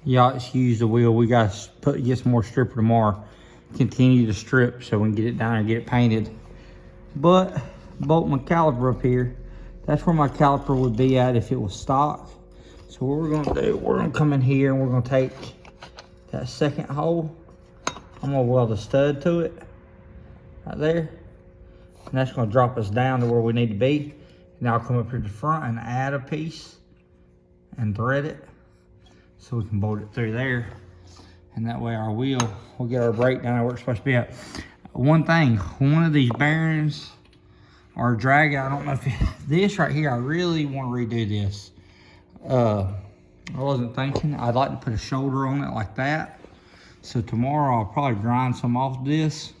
Y'all excuse the wheel. We got to get some more stripper tomorrow. Continue to strip so we can get it down and get it painted. But bolt my caliper up here. That's where my caliper would be at if it was stock. So what we're gonna do, we're gonna come in here and we're gonna take that second hole. I'm gonna weld a stud to it right there. And that's gonna drop us down to where we need to be. And I'll come up here to the front and add a piece and thread it so we can bolt it through there. And that way our wheel will get our brake down where it's supposed to be at. One thing, one of these bearings or drag, I don't know if this right here, I really want to redo this. I wasn't thinking, I'd like to put a shoulder on it like that. So tomorrow I'll probably grind some off this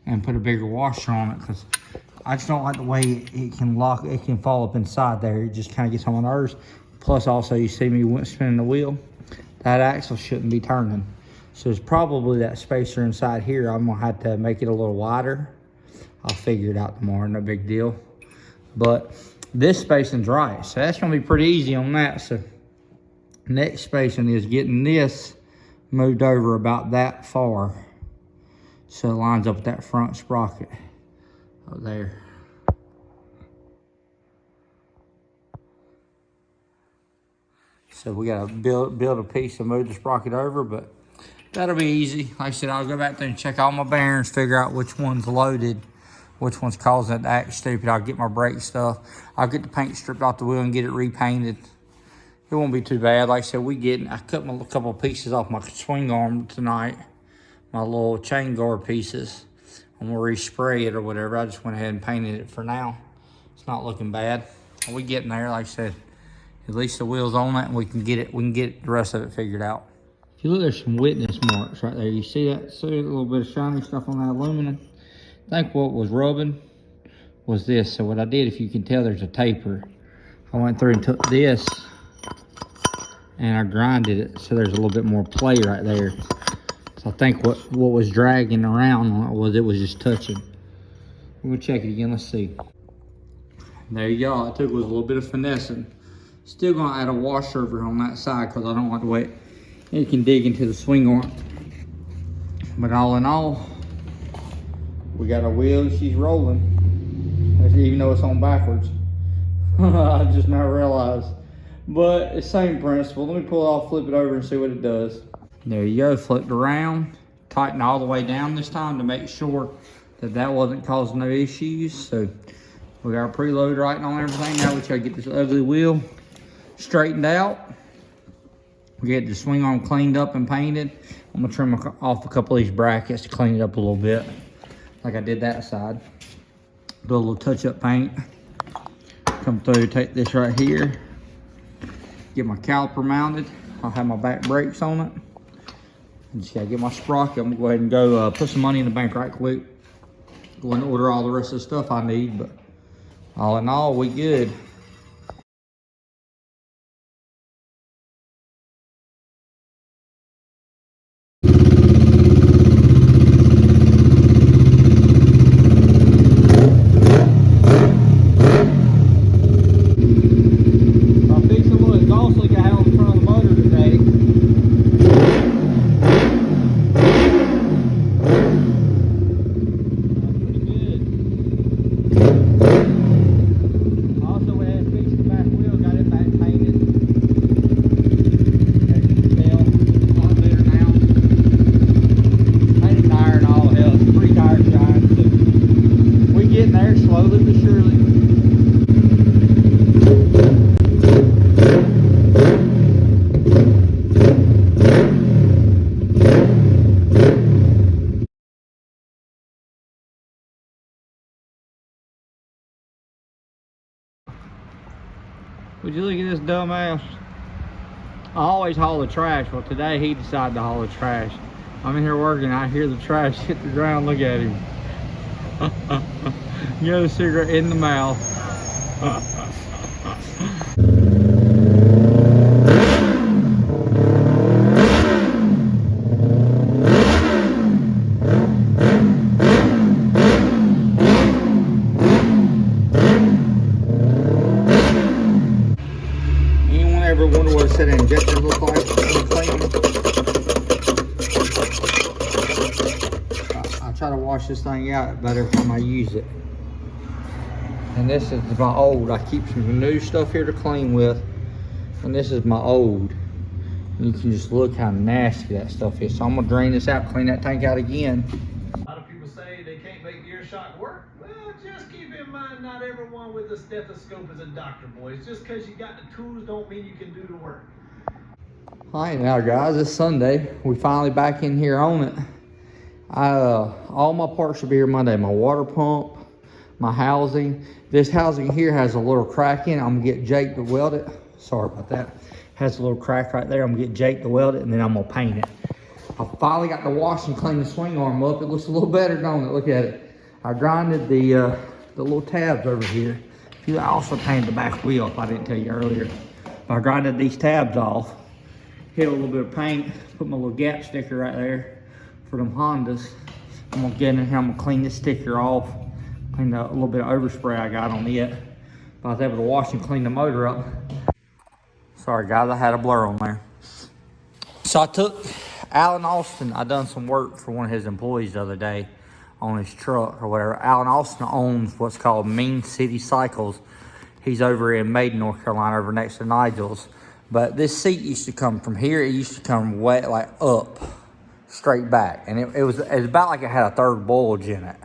and put a bigger washer on it, because I just don't like the way it can lock, it can fall up inside there. It just kind of gets on my nerves. Plus also you see me spinning the wheel, that axle shouldn't be turning. So it's probably that spacer inside here. I'm gonna have to make it a little wider. I'll figure it out tomorrow, no big deal. But this spacing's right, so that's gonna be pretty easy on that. So next spacing is getting this moved over about that far, so it lines up with that front sprocket up there. So we gotta build a piece and move the sprocket over, but that'll be easy. Like I said, I'll go back there and check all my bearings, figure out which one's loaded, which one's causing it to act stupid. I'll get my brake stuff. I'll get the paint stripped off the wheel and get it repainted. It won't be too bad. Like I said, I cut a couple of pieces off my swing arm tonight, my little chain guard pieces. I'm gonna respray it or whatever. I just went ahead and painted it for now. It's not looking bad. We getting there, like I said. At least the wheel's on it and we can get the rest of it figured out. If you look, there's some witness marks right there. You see that? See a little bit of shiny stuff on that aluminum? I think what was rubbing was this. So what I did, if you can tell, there's a taper. I went through and took this and I grinded it so there's a little bit more play right there. So I think what was dragging around on it was just touching. We'll check it again. Let's see. There you go. All it took was a little bit of finessing. Still gonna add a washer over on that side because I don't like the way it can dig into the swing arm. But all in all, we got a wheel, she's rolling. Even though it's on backwards. I just now realized. But it's same principle. Let me pull it off, flip it over and see what it does. There you go, flipped around. Tighten all the way down this time to make sure that wasn't causing no issues. So we got our preload right on everything. Now we try to get this ugly wheel straightened out. We get the swing arm cleaned up and painted. I'm gonna trim off a couple of these brackets to clean it up a little bit, like I did that side. Do a little touch-up paint. Come through, take this right here. Get my caliper mounted. I'll have my back brakes on it. Just gotta get my sprocket. I'm gonna go ahead and go put some money in the bank right quick. Go and order all the rest of the stuff I need, but all in all, we good. Would you look at this dumbass? I always haul the trash. Well, today he decided to haul the trash. I'm in here working. I hear the trash hit the ground. Look at him. You got a cigarette in the mouth. Anyone ever wonder what a set of injectors look like when you clean them? wash this thing out about every time I use it. And this is my old. I keep some new stuff here to clean with. And this is my old. And you can just look how nasty that stuff is. So I'm gonna drain this out, clean that tank out again. A lot of people say they can't make ear shock work. Well, just keep in mind, not everyone with a stethoscope is a doctor, boys. Just because you got the tools don't mean you can do the work. All right, now guys, it's Sunday. We finally back in here on it. All my parts should be here Monday. My water pump, my housing. This housing here has a little crack in it. I'm gonna get Jake to weld it. Sorry about that. Has a little crack right there. I'm gonna get Jake to weld it, and then I'm gonna paint it. I finally got to wash and clean the swing arm up. It looks a little better, don't it? Look at it. I grinded the little tabs over here. I also painted the back wheel, if I didn't tell you earlier. I grinded these tabs off, hit a little bit of paint, put my little gap sticker right there for them Hondas. I'm gonna get in here, I'm gonna clean this sticker off, clean a little bit of overspray I got on it. But I was able to wash and clean the motor up. Sorry guys, I had a blur on there. So I took Alan Austin, I done some work for one of his employees the other day on his truck or whatever. Alan Austin owns what's called Mean City Cycles. He's over in Maiden, North Carolina, over next to Nigel's. But this seat used to come from here. It used to come way like up, straight back. And it was about like it had a third bulge in it.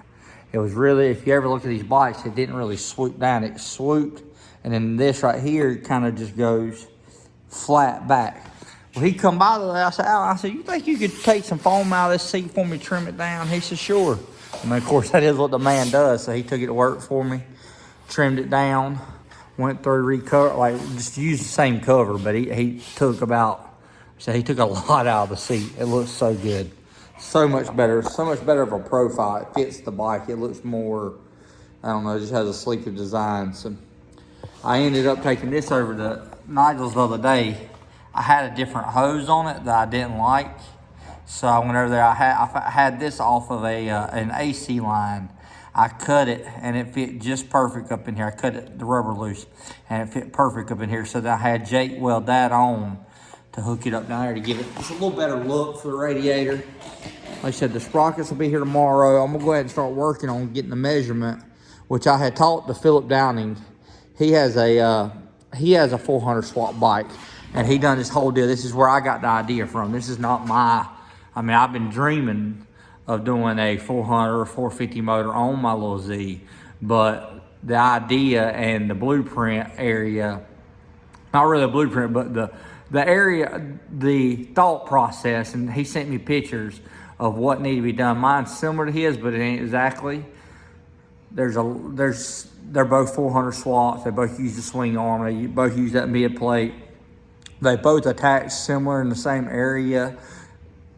It was really, if you ever look at these bikes, it didn't really swoop down. It swooped. And then this right here kind of just goes flat back. Well, he come by the other day. I said, Alan, you think you could take some foam out of this seat for me, trim it down? He said, sure. I mean, of course, that is what the man does. So he took it to work for me, trimmed it down, went through, recover, like just used the same cover, but he took about, so he took a lot out of the seat. It looks so good. So much better of a profile. It fits the bike. It looks more, I don't know, it just has a sleeker design. So I ended up taking this over to Nigel's the other day. I had a different hose on it that I didn't like. So I went over there, I had this off of an AC line. I cut it and it fit just perfect up in here. I cut the rubber loose and it fit perfect up in here. So then I had Jake weld that on to hook it up down there to give it just a little better look for the radiator. Like I said, the sprockets will be here tomorrow. I'm gonna go ahead and start working on getting the measurement, which I had taught to Philip Downing. He has a 400 swap bike, and he done this whole deal. This is where I got the idea from. This is not I mean, I've been dreaming of doing a 400 or 450 motor on my little Z, but the idea and the blueprint area, not really a blueprint, but the area, the thought process, and he sent me pictures of what needed to be done. Mine's similar to his, but it ain't exactly. They're both 400 swaps. They both use the swing arm. They both use that mid plate. They both attach similar in the same area.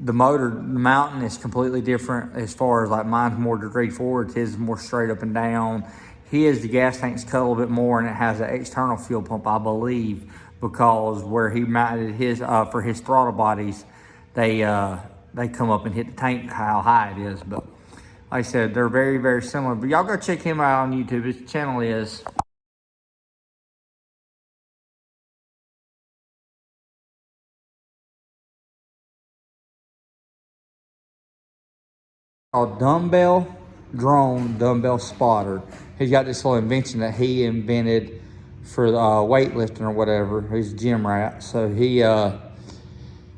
The motor, the mounting is completely different as far as like mine's more degree forward, his is more straight up and down. The gas tank's cut a little bit more, and it has an external fuel pump, I believe, because where he mounted his for his throttle bodies, they come up and hit the tank how high it is. But like I said, they're very, very similar. But y'all go check him out on YouTube. His channel is called Dumbbell Spotter. He's got this little invention that he invented for weightlifting or whatever. He's a gym rat. So he has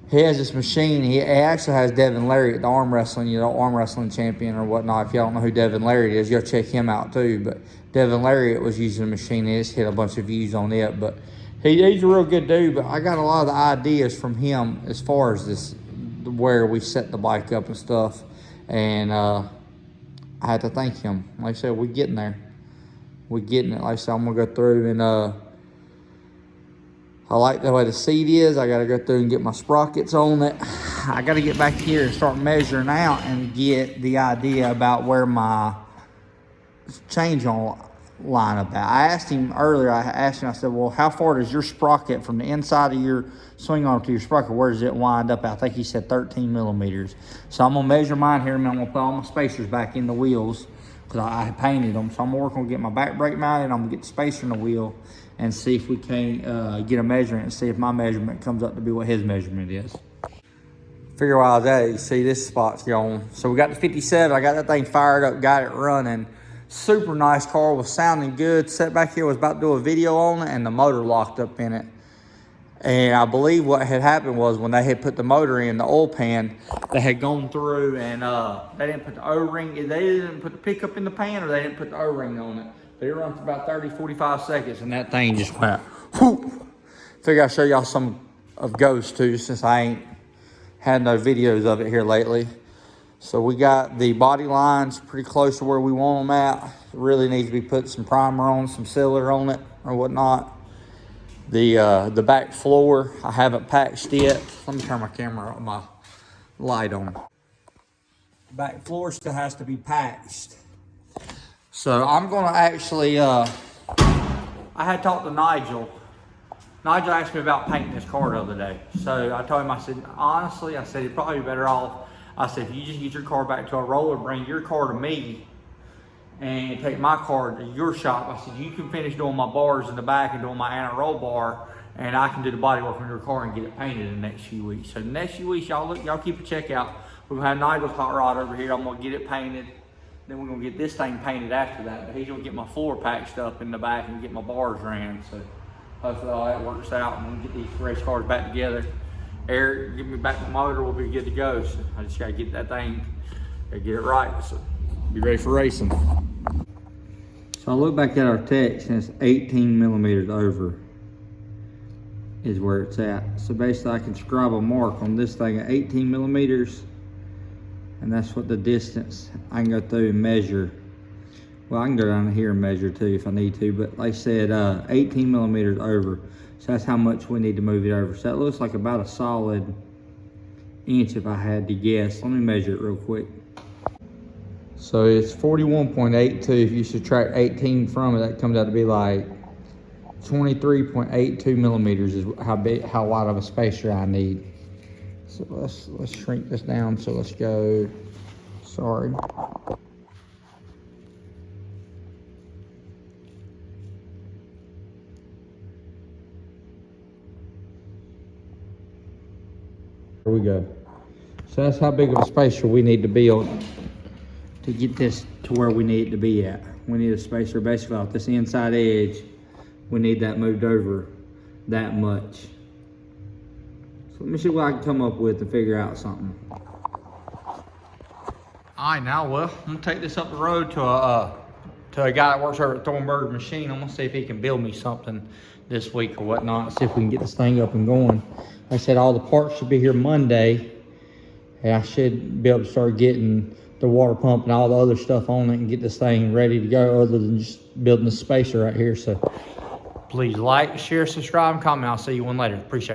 this machine. He actually has Devin Lariat, the arm wrestling champion or whatnot. If y'all don't know who Devin Lariat is, go check him out too. But Devin Lariat was using the machine. He just hit a bunch of views on it. But he's a real good dude. But I got a lot of the ideas from him as far as this, where we set the bike up and stuff. And I had to thank him. Like I said, we're getting there. We're getting it. Like I said, I'm gonna go through and I like the way the seat is. I gotta go through and get my sprockets on it. I gotta get back here and start measuring out and get the idea about where my change on line about. I asked him earlier, I said, well, how far does your sprocket from the inside of your swing arm to your sprocket, where does it wind up at? I think he said 13 millimeters. So I'm gonna measure mine here, and I'm gonna put all my spacers back in the wheels because I painted them. So I'm gonna work on getting my back brake mounted, and I'm gonna get the spacer in the wheel and see if we can get a measurement and see if my measurement comes up to be what his measurement is. Figure out that you see this spot's going. So we got the 57. I got that thing fired up, got it running. Super nice car, was sounding good. Sat back here, was about to do a video on it, and the motor locked up in it. And I believe what had happened was when they had put the motor in the oil pan, they had gone through and they didn't put the O-ring. They didn't put the pickup in the pan, or they didn't put the O-ring on it. But it runs for about 30, 45 seconds, and that thing just went whoop. Figure I'll show y'all some of Ghost too, since I ain't had no videos of it here lately. So we got the body lines pretty close to where we want them at. It really needs to be put some primer on, some sealer on it or whatnot. The back floor, I haven't patched yet. Let me turn my camera on, my light on. Back floor still has to be patched. So I'm gonna actually, I had talked to Nigel. Nigel asked me about painting this car the other day. So I told him, I said, honestly, I said, you'd probably be better off. I said, if you just get your car back to a roller, bring your car to me, and take my car to your shop. I said, you can finish doing my bars in the back and doing my anti-roll bar, and I can do the body work on your car and get it painted in the next few weeks. So the next few weeks, y'all keep a check out. We're gonna have Nigel's hot rod over here. I'm gonna get it painted. Then we're gonna get this thing painted after that. But he's gonna get my floor patched up in the back and get my bars ran. So hopefully all that works out, and we'll get these race cars back together. Eric, give me back my motor, we'll be good to go. So I just gotta get that thing, gotta get it right. So be ready for racing. So I look back at our text, and it's 18 millimeters over is where it's at. So basically I can scribe a mark on this thing at 18 millimeters, and that's what the distance I can go through and measure. Well, I can go down here and measure too if I need to, but like I said, 18 millimeters over. So that's how much we need to move it over. So that looks like about a solid inch if I had to guess. Let me measure it real quick. So it's 41.82. If you subtract 18 from it, that comes out to be like 23.82 millimeters is how wide of a spacer I need. So let's shrink this down. So let's go, sorry. Here we go. So that's how big of a spacer we need to build to get this to where we need it to be at. We need a spacer basically off this inside edge. We need that moved over that much. So let me see what I can come up with to figure out something. All right, now, well, I'm gonna take this up the road to a guy that works over at Thornburg Machine. I'm gonna see if he can build me something this week or whatnot, see if we can get this thing up and going. Like I said, all the parts should be here Monday, and I should be able to start getting the water pump and all the other stuff on it and get this thing ready to go, other than just building the spacer right here. So please like, share, subscribe, and comment. I'll see you one later. Appreciate it.